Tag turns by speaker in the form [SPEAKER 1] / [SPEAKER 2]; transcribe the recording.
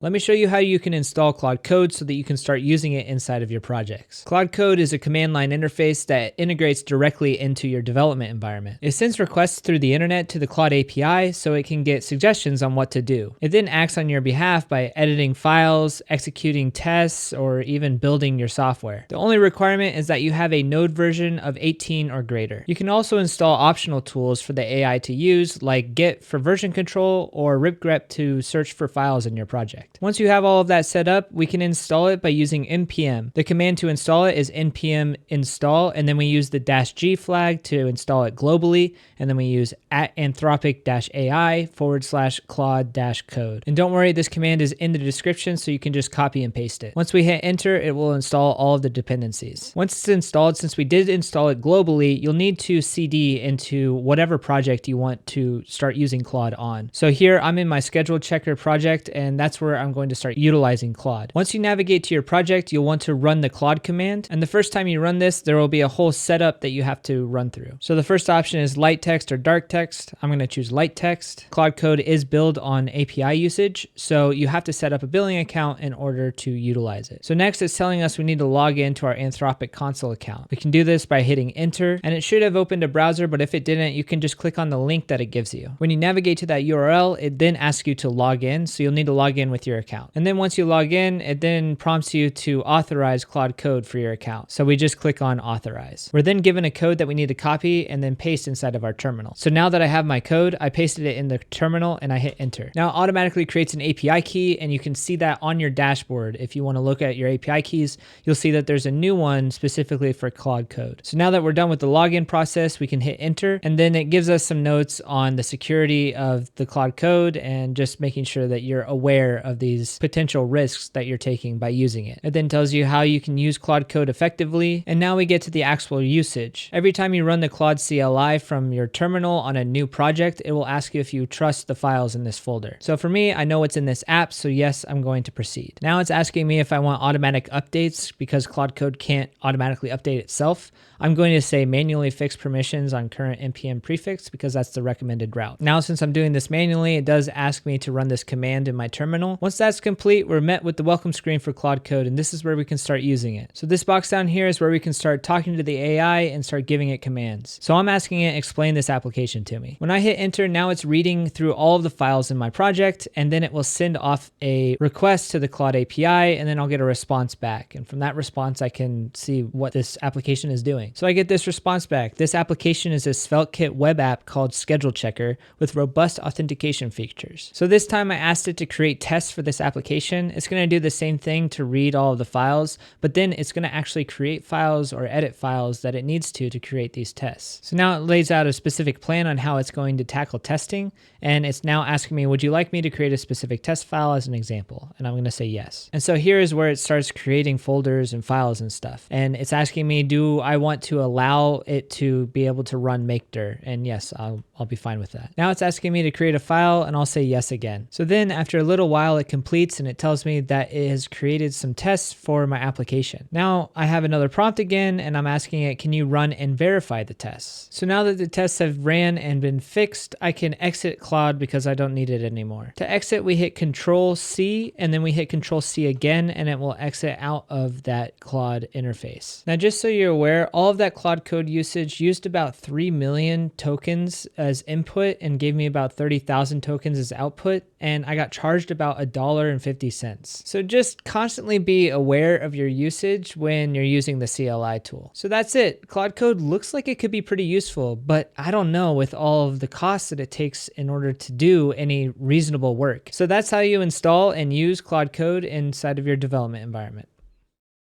[SPEAKER 1] Let me show you how you can install Claude Code so that you can start using it inside of your projects. Claude Code is a command line interface that integrates directly into your development environment. It sends requests through the internet to the Claude API so it can get suggestions on what to do. It then acts on your behalf by editing files, executing tests, or even building your software. The only requirement is that you have a Node version of 18 or greater. You can also install optional tools for the AI to use, like Git for version control or ripgrep to search for files in your project. Once you have all of that set up, we can install it by using npm. The command to install it is npm install, and then we use the -g flag to install it globally, and then we use @anthropic-ai/claude-code. And don't worry, this command is in the description, so you can just copy and paste it. Once we hit enter, it will install all of the dependencies. Once it's installed, since we did install it globally, you'll need to cd into whatever project you want to start using Claude on. So here I'm in my schedule checker project, and that's where I'm going to start utilizing Claude. Once you navigate to your project, you'll want to run the Claude command. And the first time you run this, there will be a whole setup that you have to run through. So the first option is light text or dark text. I'm going to choose light text. Claude Code is billed on API usage, so you have to set up a billing account in order to utilize it. So next it's telling us we need to log into our Anthropic console account. We can do this by hitting enter, and it should have opened a browser, but if it didn't, you can just click on the link that it gives you. When you navigate to that URL, it then asks you to log in, so you'll need to log in with your account. And then once you log in, it then prompts you to authorize Claude Code for your account. So we just click on authorize. We're then given a code that we need to copy and then paste inside of our terminal. So now that I have my code, I pasted it in the terminal and I hit enter. Now it automatically creates an API key, and you can see that on your dashboard. If you want to look at your API keys, you'll see that there's a new one specifically for Claude Code. So now that we're done with the login process, we can hit enter, and then it gives us some notes on the security of the Claude Code and just making sure that you're aware of these potential risks that you're taking by using it. It then tells you how you can use Claude Code effectively, and now we get to the actual usage. Every time you run the Claude CLI from your terminal on a new project, it will ask you if you trust the files in this folder. So for me, I know what's in this app, so yes, I'm going to proceed. Now it's asking me if I want automatic updates because Claude Code can't automatically update itself. I'm going to say manually fix permissions on current npm prefix because that's the recommended route. Now, since I'm doing this manually, it does ask me to run this command in my terminal. Once that's complete, we're met with the welcome screen for Claude Code, and this is where we can start using it. So this box down here is where we can start talking to the AI and start giving it commands. So I'm asking it, explain this application to me. When I hit enter, now it's reading through all of the files in my project, and then it will send off a request to the Claude API, and then I'll get a response back. And from that response, I can see what this application is doing. So I get this response back. This application is a SvelteKit web app called Schedule Checker with robust authentication features. So this time I asked it to create tests for this application. It's going to do the same thing to read all of the files, but then it's going to actually create files or edit files that it needs to create these tests. So now it lays out a specific plan on how it's going to tackle testing, and it's now asking me, would you like me to create a specific test file as an example? And I'm going to say yes. And so here is where it starts creating folders and files and stuff. And it's asking me, do I want to allow it to be able to run makedir? And yes, I'll be fine with that. Now it's asking me to create a file, and I'll say yes again. So then after a little while, it completes and it tells me that it has created some tests for my application. Now I have another prompt again, and I'm asking it, can you run and verify the tests? So now that the tests have ran and been fixed, I can exit Claude because I don't need it anymore. To exit, we hit Control C, and then we hit Control C again, and it will exit out of that Claude interface. Now, just so you're aware, all of that Claude Code usage used about 3 million tokens as input and gave me about 30,000 tokens as output, and I got charged about $1.50. So just constantly be aware of your usage when you're using the CLI tool. So that's it. Claude Code looks like it could be pretty useful, but I don't know with all of the costs that it takes in order to do any reasonable work. So that's how you install and use Claude Code inside of your development environment.